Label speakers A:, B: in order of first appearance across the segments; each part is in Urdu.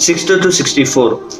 A: 60 to 64,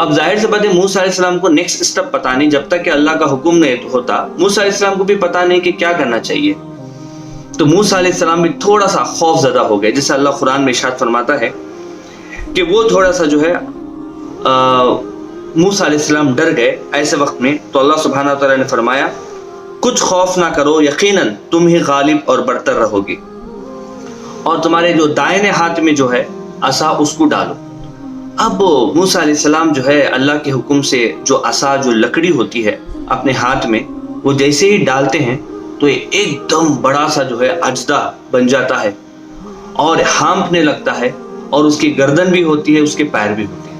A: اب ظاہر سے بات ہے موسیٰ علیہ السلام کو نیکسٹ اسٹیپ پتا نہیں، جب تک کہ اللہ کا حکم نہیں ہوتا موسیٰ علیہ السلام کو بھی پتا نہیں کہ کیا کرنا چاہیے. تو موسیٰ علیہ السلام بھی تھوڑا سا خوف زدہ ہو گئے، جیسے اللہ قرآن میں ارشاد فرماتا ہے کہ وہ تھوڑا سا جو ہے موسیٰ علیہ السلام ڈر گئے ایسے وقت میں. تو اللہ سبحانہ وتعالیٰ نے فرمایا کچھ خوف نہ کرو، یقیناً تم ہی غالب اور برتر رہو گی، اور تمہارے جو دائنے ہاتھ میں جو ہے عصا اس کو ڈالو. اب موسیٰ علیہ السلام جو ہے اللہ کے حکم سے جو عصا جو لکڑی ہوتی ہے اپنے ہاتھ میں، وہ جیسے ہی ڈالتے ہیں تو یہ ایک دم بڑا سا جو ہے اژدہا بن جاتا ہے اور ہانپنے لگتا ہے، اور اس کی گردن بھی ہوتی ہے، اس کے پیر بھی ہوتے ہیں.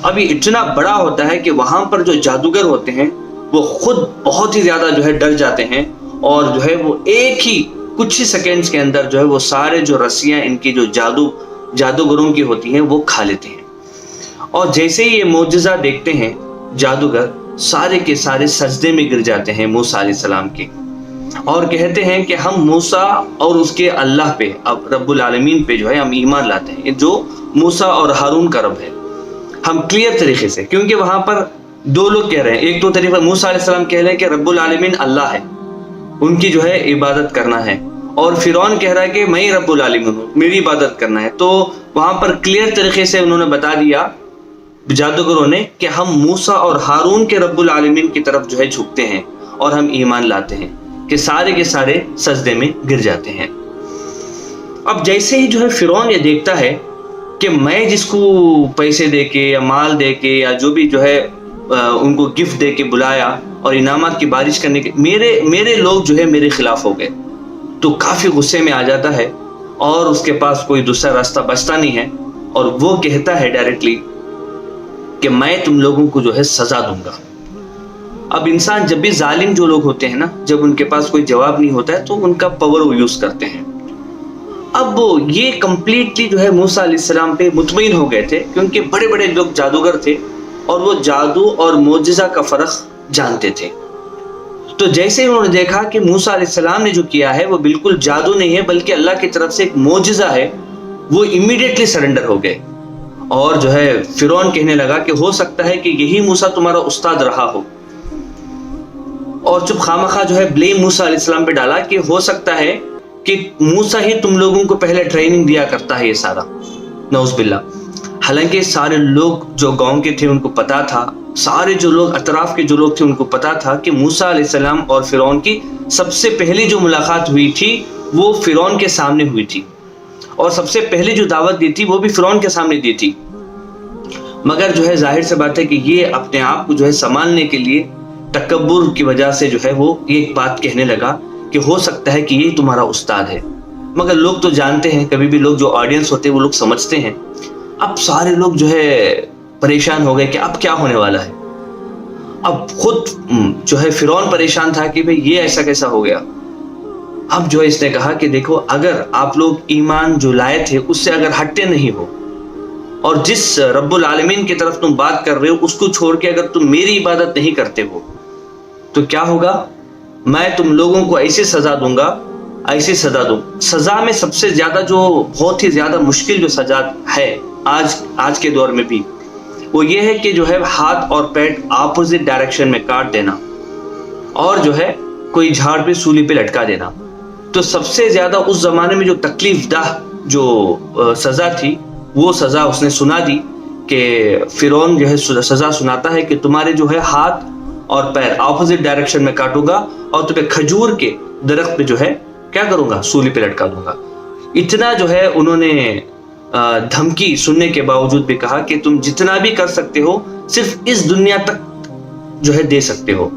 A: اب یہ اتنا بڑا ہوتا ہے کہ وہاں پر جو جادوگر ہوتے ہیں وہ خود بہت ہی زیادہ جو ہے ڈر جاتے ہیں، اور جو ہے وہ ایک ہی کچھ ہی سیکنڈز کے اندر جو ہے وہ سارے جو رسیاں ان کی جو جادوگروں کی ہوتی ہیں وہ کھا لیتے ہیں. اور جیسے ہی یہ معجزہ دیکھتے ہیں جادوگر سارے کے سارے سجدے میں گر جاتے ہیں موسیٰ علیہ السلام کے، اور کہتے ہیں کہ ہم موسیٰ اور اس کے اللہ پہ، اب رب العالمین پہ جو ہے ہم ایمان لاتے ہیں، جو موسیٰ اور ہارون کا رب ہے. ہم کلیئر طریقے سے، کیونکہ وہاں پر دو لوگ کہہ رہے ہیں، ایک تو طریقہ موسیٰ علیہ السلام کہہ رہے ہیں کہ رب العالمین اللہ ہے، ان کی جو ہے عبادت کرنا ہے، اور فرعون کہہ رہا ہے کہ میں ہی رب العالمین ہوں، میری عبادت کرنا ہے. تو وہاں پر کلیئر طریقے سے انہوں نے بتا دیا جادوگروں نے کہ ہم موسیٰ اور ہارون کے رب العالمین کی طرف جو ہے جھکتے ہیں اور ہم ایمان لاتے ہیں، کہ سارے کے سارے سجدے میں گر جاتے ہیں. اب جیسے ہی جو ہے فرعون یہ دیکھتا ہے کہ میں جس کو پیسے دے کے یا مال دے کے یا جو بھی جو ہے ان کو گفٹ دے کے بلایا اور انعامات کی بارش کرنے کے، میرے لوگ جو ہے میرے خلاف ہو گئے، تو کافی غصے میں آ جاتا ہے اور اس کے پاس کوئی دوسرا راستہ بچتا نہیں ہے، اور وہ کہتا ہے ڈائریکٹلی کہ میں تم لوگوں کو جو ہے سزا دوں گا. اب انسان جب بھی ظالم جو لوگ ہوتے ہیں نا، جب ان کے پاس کوئی جواب نہیں ہوتا ہے تو ان کا پاور وہ یوز کرتے ہیں. اب یہ کمپلیٹلی جو ہے موسیٰ علیہ السلام پہ مطمئن ہو گئے تھے، کیونکہ بڑے بڑے لوگ جادوگر تھے اور وہ جادو اور معجزہ کا فرق جانتے تھے. تو جیسے انہوں نے دیکھا کہ موسیٰ علیہ السلام نے جو کیا ہے وہ بالکل جادو نہیں ہے بلکہ اللہ کی طرف سے ایک معجزہ ہے، وہ امیڈیٹلی سرنڈر ہو گئے. اور جو ہے فرعون کہنے لگا کہ ہو سکتا ہے کہ یہی موسیٰ تمہارا استاد رہا ہو، اور چپ خامخواہ جو ہے بلیم موسیٰ علیہ السلام پہ ڈالا کہ ہو سکتا ہے کہ موسیٰ ہی تم لوگوں کو پہلے ٹریننگ دیا کرتا ہے یہ سارا، نعوذ باللہ. حالانکہ سارے لوگ جو گاؤں کے تھے ان کو پتا تھا، سارے جو لوگ اطراف کے جو لوگ تھے ان کو پتا تھا کہ موسیٰ علیہ السلام اور فرعون کی سب سے پہلی جو ملاقات ہوئی تھی وہ فرعون کے سامنے ہوئی تھی، اور سب سے پہلے جو دعوت دی تھی وہ بھی فرعون کے سامنے دی تھی. مگر جو ہے ظاہر سے بات ہے کہ یہ اپنے آپ کو جو ہے سنبھالنے کے لیے تکبر کی وجہ سے جو ہے وہ ایک بات کہنے لگا کہ ہو سکتا ہے کہ یہ تمہارا استاد ہے. مگر لوگ تو جانتے ہیں، کبھی بھی لوگ جو آڈینس ہوتے ہیں وہ لوگ سمجھتے ہیں. اب سارے لوگ جو ہے پریشان ہو گئے کہ اب کیا ہونے والا ہے. اب خود جو ہے فرعون پریشان تھا کہ بھئی یہ ایسا کیسا ہو گیا. اب جو ہے اس نے کہا کہ دیکھو، اگر آپ لوگ ایمان جو لائے تھے اس سے اگر ہٹتے نہیں ہو، اور جس رب العالمین کی طرف تم بات کر رہے ہو اس کو چھوڑ کے اگر تم میری عبادت نہیں کرتے ہو تو کیا ہوگا؟ میں تم لوگوں کو ایسی سزا دوں گا، ایسی سزا دوں. سزا میں سب سے زیادہ جو بہت ہی زیادہ مشکل جو سزا ہے آج کے دور میں بھی، وہ یہ ہے کہ جو ہے ہاتھ اور پیٹ اپوزٹ ڈائریکشن میں کاٹ دینا، اور جو ہے کوئی جھاڑ پہ سولی پہ لٹکا دینا. تو سب سے زیادہ اس زمانے میں جو تکلیف دہ جو سزا تھی وہ سزا اس نے سنا دی کہ فرعون جو ہے سزا سناتا ہے کہ تمہارے جو ہے ہاتھ اور پیر اپوزٹ ڈائریکشن میں کاٹوں گا، اور تمہیں کھجور کے درخت پہ جو ہے کیا کروں گا؟ سولی پہ لٹکا دوں گا. اتنا جو ہے انہوں نے دھمکی سننے کے باوجود بھی کہا کہ تم جتنا بھی کر سکتے ہو صرف اس دنیا تک جو ہے دے سکتے ہو،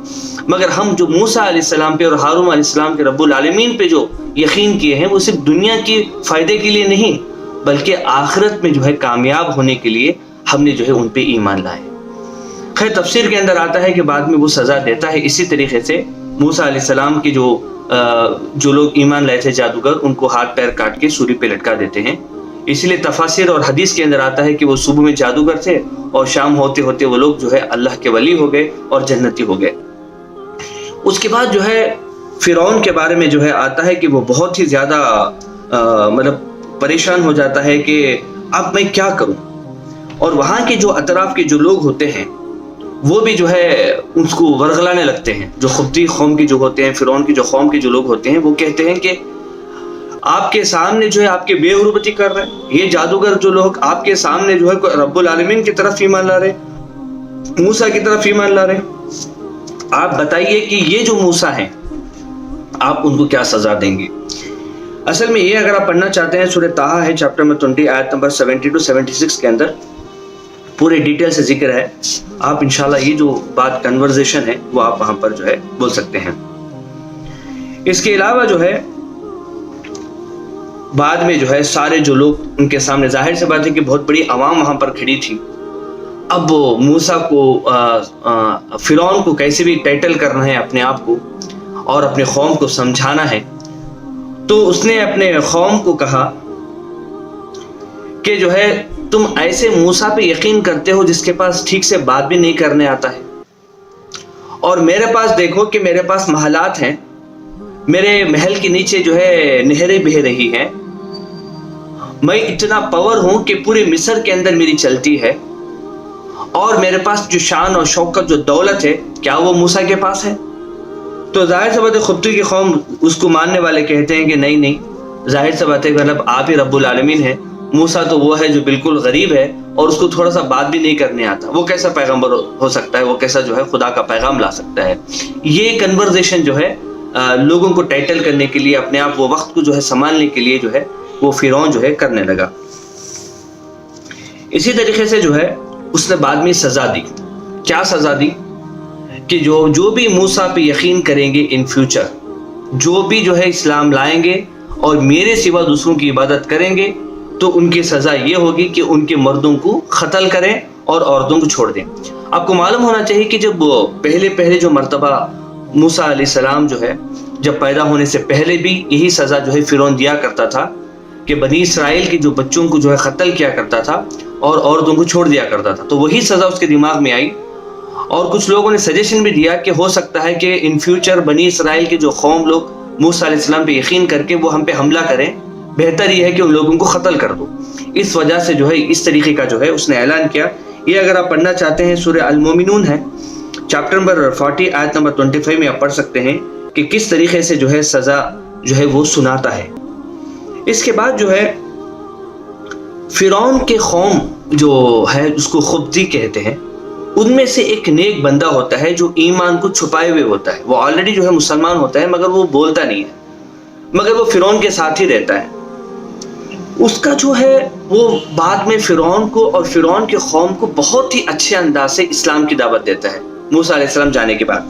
A: مگر ہم جو موسیٰ علیہ السلام پہ اور ہارون علیہ السلام کے رب العالمین پہ جو یقین کیے ہیں وہ صرف دنیا کی فائدے کے لیے نہیں بلکہ آخرت میں جو ہے کامیاب ہونے کے لیے ہم نے جو ہے ان پہ ایمان لائے. خیر تفسیر کے اندر آتا ہے کہ بعد میں وہ سزا دیتا ہے اسی طریقے سے. موسیٰ علیہ السلام کے جو لوگ ایمان لائے تھے جادوگر، ان کو ہاتھ پیر کاٹ کے سولی پہ لٹکا دیتے ہیں. اسی لیے تفاسیر اور حدیث کے اندر آتا ہے کہ وہ صبح میں جادوگر تھے اور شام ہوتے ہوتے وہ لوگ جو ہے اللہ کے ولی ہو گئے اور جنتی ہو گئے. اس کے بعد جو ہے فرعون کے بارے میں جو ہے آتا ہے کہ وہ بہت ہی زیادہ مطلب پریشان ہو جاتا ہے کہ اب میں کیا کروں. اور وہاں کے جو اطراف کے جو لوگ ہوتے ہیں وہ بھی جو ہے اس کو ورغلانے لگتے ہیں. جو خبتی قوم کے جو ہوتے ہیں, فرعون کی جو قوم کے جو لوگ ہوتے ہیں, وہ کہتے ہیں کہ آپ کے سامنے جو ہے آپ کے بے عروبتی کر رہے ہیں, یہ جادوگر جو لوگ آپ کے سامنے جو ہے رب العالمین کی طرف ایمان لا رہے, موسیٰ کی طرف ایمان لا رہے. آپ بتائیے کہ یہ جو موسیٰ ہیں آپ ان کو کیا سزا دیں گے؟ اصل میں یہ اگر آپ پڑھنا چاہتے ہیں سورہ طٰہٰ ہے چیپٹر نمبر 20 آیت نمبر 70 to 76 کے اندر پورے ڈیٹیل سے ذکر ہے. آپ انشاءاللہ یہ جو بات کنورزیشن ہے وہ آپ وہاں پر جو ہے بول سکتے ہیں. اس کے علاوہ جو ہے بعد میں جو ہے سارے جو لوگ ان کے سامنے, ظاہر سے بات ہے کہ بہت بڑی عوام وہاں پر کھڑی تھی. اب وہ موسیٰ کو فرعون کو کیسے بھی ٹائٹل کرنا ہے اپنے آپ کو اور اپنے قوم کو سمجھانا ہے, تو اس نے اپنے قوم کو کہا کہ جو ہے تم ایسے موسیٰ پہ یقین کرتے ہو جس کے پاس ٹھیک سے بات بھی نہیں کرنے آتا ہے, اور میرے پاس دیکھو کہ میرے پاس محلات ہیں, میرے محل کے نیچے جو ہے نہریں بہہ رہی ہیں, میں اتنا پاور ہوں کہ پورے مصر کے اندر میری چلتی ہے, اور میرے پاس جو شان اور شوکت جو دولت ہے کیا وہ موسیٰ کے پاس ہے؟ تو ظاہر سی بات ہے خبتی کی قوم اس کو ماننے والے کہتے ہیں کہ نہیں, ظاہر سی بات ہے مطلب آپ ہی رب العالمین ہیں, موسیٰ تو وہ ہے جو بالکل غریب ہے اور اس کو تھوڑا سا بات بھی نہیں کرنے آتا, وہ کیسا پیغمبر ہو سکتا ہے, وہ کیسا جو ہے خدا کا پیغام لا سکتا ہے. یہ کنورزیشن جو ہے لوگوں کو ٹائٹل کرنے کے لیے, اپنے آپ وہ وقت کو جو ہے سنبھالنے کے لیے جو ہے وہ فرعون جو ہے کرنے لگا. اسی طریقے سے جو ہے اس نے بعد میں سزا دی. کیا سزا دی؟ کہ جو بھی موسیٰ پہ یقین کریں گے ان فیوچر, جو بھی جو ہے اسلام لائیں گے اور میرے سوا دوسروں کی عبادت کریں گے, تو ان کی سزا یہ ہوگی کہ ان کے مردوں کو قتل کریں اور عورتوں کو چھوڑ دیں. آپ کو معلوم ہونا چاہیے کہ جب پہلے جو مرتبہ موسیٰ علیہ السلام جو ہے جب پیدا ہونے سے پہلے بھی یہی سزا جو ہے فرعون دیا کرتا تھا کہ بنی اسرائیل کے جو بچوں کو جو ہے قتل کیا کرتا تھا اور عورتوں کو چھوڑ دیا کرتا تھا. تو وہی سزا اس کے دماغ میں آئی, اور کچھ لوگوں نے سجیشن بھی دیا کہ ہو سکتا ہے کہ ان فیوچر بنی اسرائیل کے جو قوم لوگ موسیٰ علیہ السلام پہ یقین کر کے وہ ہم پہ حملہ کریں, بہتر یہ ہے کہ ان لوگوں کو قتل کر دو. اس وجہ سے جو ہے اس طریقے کا جو ہے اس نے اعلان کیا. یہ اگر آپ پڑھنا چاہتے ہیں سورہ المومنون ہے چیپٹر نمبر 40 آیت نمبر 25 میں آپ پڑھ سکتے ہیں کہ کس طریقے سے جو ہے سزا جو ہے وہ سناتا ہے. اس کے بعد جو ہے فرعون کے قوم جو ہے اس کو خبتی کہتے ہیں, ان میں سے ایک نیک بندہ ہوتا ہے جو ایمان کو چھپائے ہوئے ہوتا ہے. وہ آلریڈی جو ہے مسلمان ہوتا ہے مگر وہ بولتا نہیں ہے, مگر وہ فرعون کے ساتھ ہی رہتا ہے. اس کا جو ہے وہ بعد میں فرعون کو اور فرعون کے قوم کو بہت ہی اچھے انداز سے اسلام کی دعوت دیتا ہے موسیٰ علیہ السلام جانے کے بعد.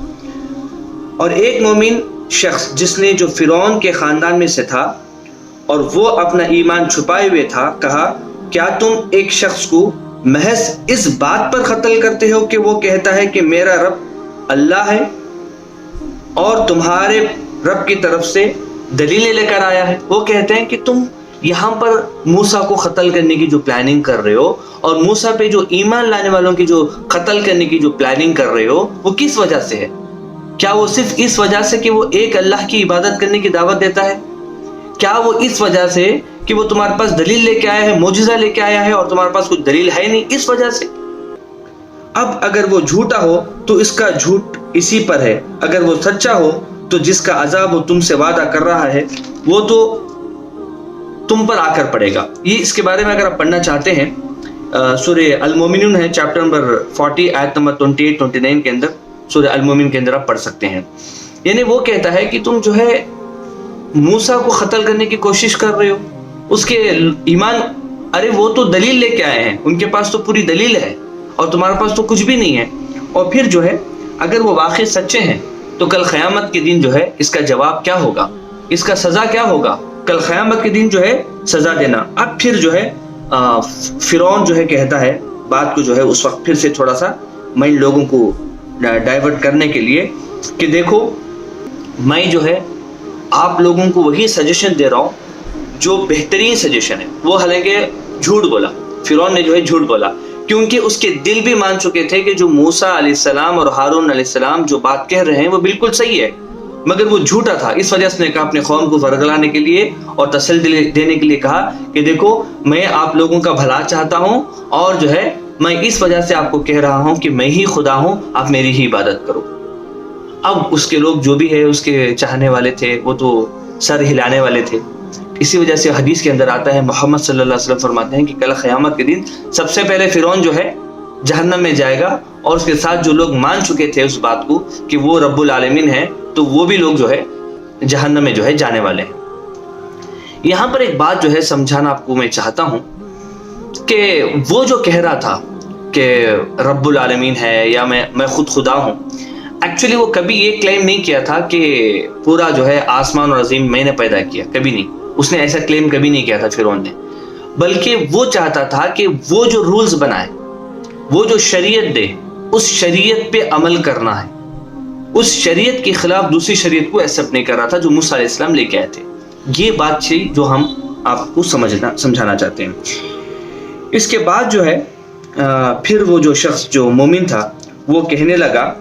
A: اور ایک مومن شخص جس نے جو فرعون کے خاندان میں سے تھا اور وہ اپنا ایمان چھپائے ہوئے تھا, کہا کیا تم ایک شخص کو محض اس بات پر قتل کرتے ہو کہ وہ کہتا ہے کہ میرا رب اللہ ہے اور تمہارے رب کی طرف سے دلیلیں لے کر آیا ہے؟ وہ کہتے ہیں کہ تم یہاں پر موسیٰ کو قتل کرنے کی جو پلاننگ کر رہے ہو اور موسیٰ پہ جو ایمان لانے والوں کی جو قتل کرنے کی جو پلاننگ کر رہے ہو وہ کس وجہ سے ہے؟ کیا وہ صرف اس وجہ سے کہ وہ ایک اللہ کی عبادت کرنے کی دعوت دیتا ہے؟ کیا وہ اس وجہ سے کہ وہ تمہارے پاس دلیل لے کے آیا ہے, معجزہ لے کے آیا ہے اور تمہارے پاس کچھ دلیل ہے نہیں, اس وجہ سے؟ اب اگر وہ جھوٹا ہو تو اس کا جھوٹ اسی پر ہے, اگر وہ سچا ہو تو جس کا عذاب وہ تم سے وعدہ کر رہا ہے وہ تو تم پر آ کر پڑے گا. یہ اس کے بارے میں اگر آپ پڑھنا چاہتے ہیں سورہ المومنون ہے چیپٹر نمبر 40 آیت نمبر 28-29 کے اندر, سورہ المومن کے اندر آپ پڑھ سکتے ہیں. یعنی وہ کہتا ہے کہ تم جو ہے موسیٰ کو قتل کرنے کی کوشش کر رہے ہو, اس کے ایمان, ارے وہ تو دلیل لے کے آئے ہیں, ان کے پاس تو پوری دلیل ہے اور تمہارے پاس تو کچھ بھی نہیں ہے. اور پھر جو ہے اگر وہ واقعی سچے ہیں تو کل قیامت کے دن جو ہے اس کا جواب کیا ہوگا, اس کا سزا کیا ہوگا؟ کل قیامت کے دن جو ہے سزا دینا. اب پھر جو ہے فرعون جو ہے کہتا ہے بات کو جو ہے اس وقت پھر سے تھوڑا سا میں لوگوں کو ڈائیورٹ کرنے کے لیے کہ دیکھو میں جو ہے آپ لوگوں کو وہی سجیشن دے رہا ہوں جو بہترین سجیشن ہے. وہ حالانکہ جھوٹ بولا, فرعون نے جو ہے جھوٹ بولا, کیونکہ اس کے دل بھی مان چکے تھے کہ جو موسیٰ علیہ السلام اور ہارون علیہ السلام جو بات کہہ رہے ہیں وہ بالکل صحیح ہے. مگر وہ جھوٹا تھا. اس وجہ سے نے کہا اپنے قوم کو ورگلانے کے لیے اور تسلی دینے کے لیے کہا کہ دیکھو میں آپ لوگوں کا بھلا چاہتا ہوں اور جو ہے میں اس وجہ سے آپ کو کہہ رہا ہوں کہ میں ہی خدا ہوں, آپ میری ہی عبادت کرو. اب اس کے لوگ جو بھی ہے اس کے چاہنے والے تھے وہ تو سر ہلانے والے تھے. اسی وجہ سے حدیث کے اندر آتا ہے, محمد صلی اللہ علیہ وسلم فرماتے ہیں کہ کل قیامت کے دن سب سے پہلے فرعون جو ہے جہنم میں جائے گا, اور اس کے ساتھ جو لوگ مان چکے تھے اس بات کو کہ وہ رب العالمین ہے, تو وہ بھی لوگ جو ہے جہنم میں جو ہے جانے والے ہیں. یہاں پر ایک بات جو ہے سمجھانا آپ کو میں چاہتا ہوں کہ وہ جو کہہ رہا تھا کہ رب العالمین ہے یا میں خود خدا ہوں, ایکچولی وہ کبھی یہ کلیم نہیں کیا تھا کہ پورا جو ہے آسمان اور عظیم میں نے پیدا کیا, کبھی نہیں. اس نے ایسا کلیم کبھی نہیں کیا تھا فرعون نے, بلکہ وہ چاہتا تھا کہ وہ جو رولز بنائے, وہ جو شریعت دے, اس شریعت پہ عمل کرنا ہے. اس شریعت کے خلاف دوسری شریعت کو ایکسپٹ نہیں کر رہا تھا جو موسیٰ علیہ السلام لے کے آئے تھے. یہ بات تھی جو ہم آپ کو سمجھانا چاہتے ہیں. اس کے بعد جو ہے پھر وہ جو شخص جو مومن تھا وہ کہنے لگا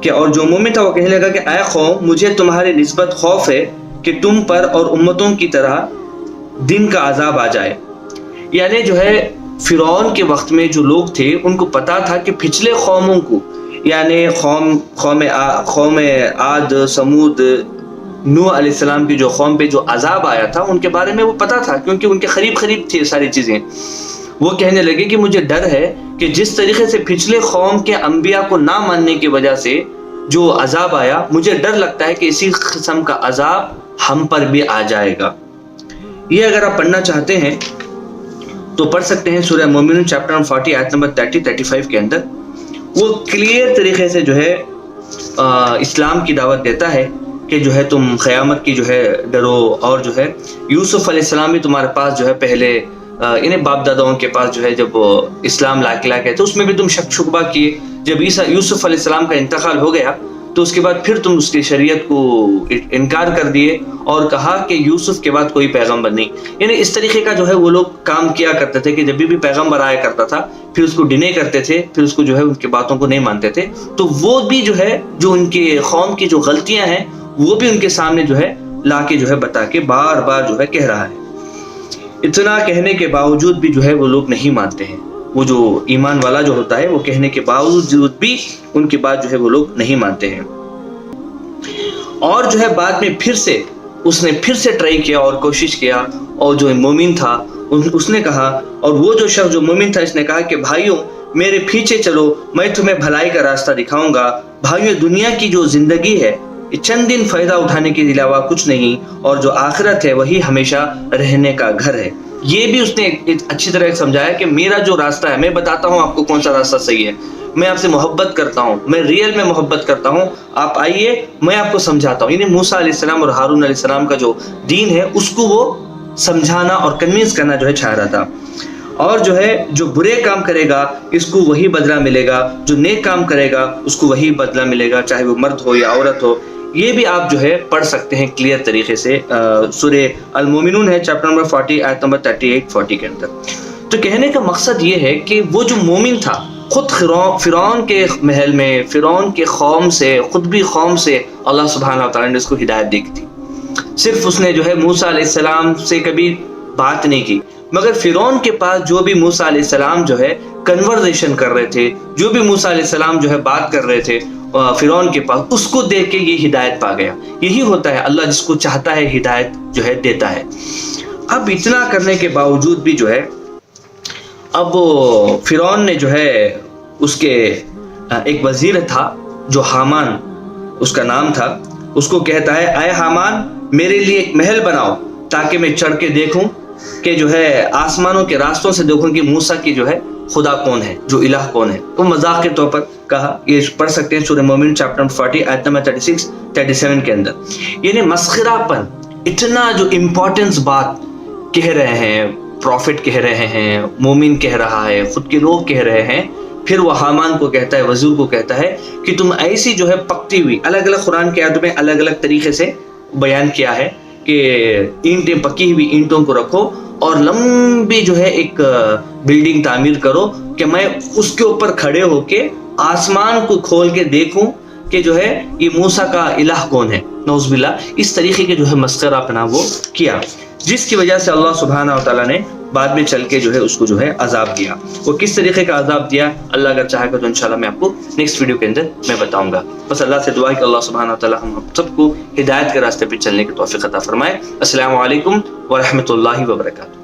A: کہ وہ کہنے لگا کہ اے قوم, مجھے تمہاری نسبت خوف ہے کہ تم پر اور امتوں کی طرح دن کا عذاب آ جائے. یعنی جو ہے فرعون کے وقت میں جو لوگ تھے ان کو پتا تھا کہ پچھلے قوموں کو, یعنی قوم عاد, سمود, نوح علیہ السلام کی جو قوم پہ جو عذاب آیا تھا ان کے بارے میں وہ پتا تھا, کیونکہ ان کے قریب تھی ساری چیزیں. وہ کہنے لگے کہ مجھے ڈر ہے کہ جس طریقے سے پچھلے قوم کے انبیاء کو نہ ماننے کی وجہ سے جو عذاب آیا, مجھے ڈر لگتا ہے کہ اسی قسم کا عذاب ہم پر بھی آ جائے گا. یہ اگر آپ پڑھنا چاہتے ہیں تو پڑھ سکتے ہیں سورہ مومنون چیپٹر 40 آیت نمبر 30-35 کے اندر. وہ کلیئر طریقے سے جو ہے اسلام کی دعوت دیتا ہے کہ جو ہے تم قیامت کی جو ہے ڈرو, اور جو ہے یوسف علیہ السلام بھی تمہارے پاس جو ہے پہلے انہیں باپ داداؤں کے پاس جو ہے جب اسلام لا کے تو اس میں بھی تم شک شبہ کیے. جب یوسف علیہ السلام کا انتقال ہو گیا تو اس کے بعد پھر تم اس کی شریعت کو انکار کر دیے اور کہا کہ یوسف کے بعد کوئی پیغمبر نہیں. یعنی اس طریقے کا جو ہے وہ لوگ کام کیا کرتے تھے کہ جب بھی پیغمبر آیا کرتا تھا پھر اس کو ڈینے کرتے تھے, پھر اس کو جو ہے ان کی باتوں کو نہیں مانتے تھے. تو وہ بھی جو ہے جو ان کے قوم کی جو غلطیاں ہیں وہ بھی ان کے سامنے جو ہے لا کے جو ہے بتا کے بار بار جو ہے کہہ رہا ہے. اتنا کہنے کے باوجود بھی جو ہے وہ لوگ نہیں مانتے ہیں. وہ جو ایمان والا جو ہوتا ہے وہ کہنے کے باوجود بھی ان کی بات جو ہے وہ لوگ نہیں مانتے ہیں. اور جو ہے بعد میں اس نے پھر سے ٹرائی کیا اور کوشش کیا, اور جو مومن تھا اس نے کہا, اور وہ جو شخص جو مومن تھا اس نے کہا کہ بھائیوں میرے پیچھے چلو, میں تمہیں بھلائی کا راستہ دکھاؤں گا. بھائیوں دنیا کی جو زندگی ہے چند دن فائدہ اٹھانے کے علاوہ کچھ نہیں, اور جو آخرت ہے وہی ہمیشہ رہنے کا گھر ہے. یہ بھی اس نے اچھی طرح سمجھایا کہ میرا جو راستہ ہے, میں بتاتا ہوں آپ کو کون سا راستہ صحیح ہے. میں آپ سے محبت کرتا ہوں, میں ریئل میں محبت کرتا ہوں, آپ آئیے میں آپ کو سمجھاتا ہوں. یعنی موسیٰ علیہ السلام اور ہارون علیہ السلام کا جو دین ہے اس کو وہ سمجھانا اور کنوینس کرنا جو ہے چاہ رہا تھا. اور جو ہے جو برے کام کرے گا اس کو وہی بدلہ ملے گا, جو نیک کام کرے گا اس کو وہی بدلہ ملے گا, چاہے وہ مرد ہو یا عورت ہو. یہ بھی آپ جو ہے پڑھ سکتے ہیں کلیئر طریقے سے سورہ المومنون ہے چیپٹر نمبر 40 آیت نمبر 38-40 کے اندر. تو کہنے کا مقصد یہ ہے کہ وہ جو مومن تھا خود فرعون کے محل میں, فرعون کے قوم سے, خود بھی قوم سے اللہ سبحانہ و تعالیٰ نے اس کو ہدایت دی تھی. صرف اس نے جو ہے موسیٰ علیہ السلام سے کبھی بات نہیں کی, مگر فرعون کے پاس جو بھی موسیٰ علیہ السلام جو ہے کنورزیشن کر رہے تھے, جو بھی موسیٰ علیہ السلام جو ہے بات کر رہے تھے فرعون کے پاس, اس کو دیکھ کے یہ ہدایت پا گیا. یہی ہوتا ہے, اللہ جس کو چاہتا ہے ہدایت جو ہے دیتا ہے. اب اتنا کرنے کے باوجود بھی جو ہے اب فرعون نے جو ہے اس کے ایک وزیر تھا جو حامان اس کا نام تھا, اس کو کہتا ہے اے حامان میرے لیے ایک محل بناؤ تاکہ میں چڑھ کے دیکھوں کہ جو ہے آسمانوں کے راستوں سے دیکھوں کہ موسیٰ کی جو ہے خدا کون ہے, جو الہ کون ہے. وہ مذاق کے طور پر کہا. یہ پڑھ سکتے ہیں سورہ مومن چیپٹر 40 آیت نمبر 36-37 کے اندر. یعنی مسخرہ پن, اتنا جو امپورٹنس بات کہہ رہے ہیں, پروفٹ کہہ رہے ہیں, مومن کہہ رہا ہے, خود کے لوگ کہہ رہے ہیں, پھر وہ حامان کو کہتا ہے, وزیر کو کہتا ہے کہ تم ایسی جو ہے پکتی ہوئی, الگ الگ قرآن کے آیتوں میں الگ الگ طریقے سے بیان کیا ہے کہ اینٹیں, پکی ہوئی اینٹوں کو رکھو اور لمبی جو ہے ایک بلڈنگ تعمیر کرو کہ میں اس کے اوپر کھڑے ہو کے آسمان کو کھول کے دیکھوں کہ جو ہے یہ موسیٰ کا الہ کون ہے، نعوذ باللہ، اس طریقے کے جو ہے مسخرہ اپنا وہ کیا، جس کی وجہ سے اللہ سبحانہ و تعالیٰ نے بعد میں چل کے جو ہے اس کو جو ہے عذاب دیا۔ وہ کس طریقے کا عذاب دیا اللہ اگر چاہے گا تو انشاءاللہ میں آپ کو نیکسٹ ویڈیو کے اندر میں بتاؤں گا۔ بس اللہ سے دعا ہے کہ اللہ سبحانہ و تعالیٰ ہم سب کو ہدایت کے راستے پہ چلنے کی توفیق عطا فرمائے۔ السلام علیکم ورحمۃ اللہ وبرکاتہ۔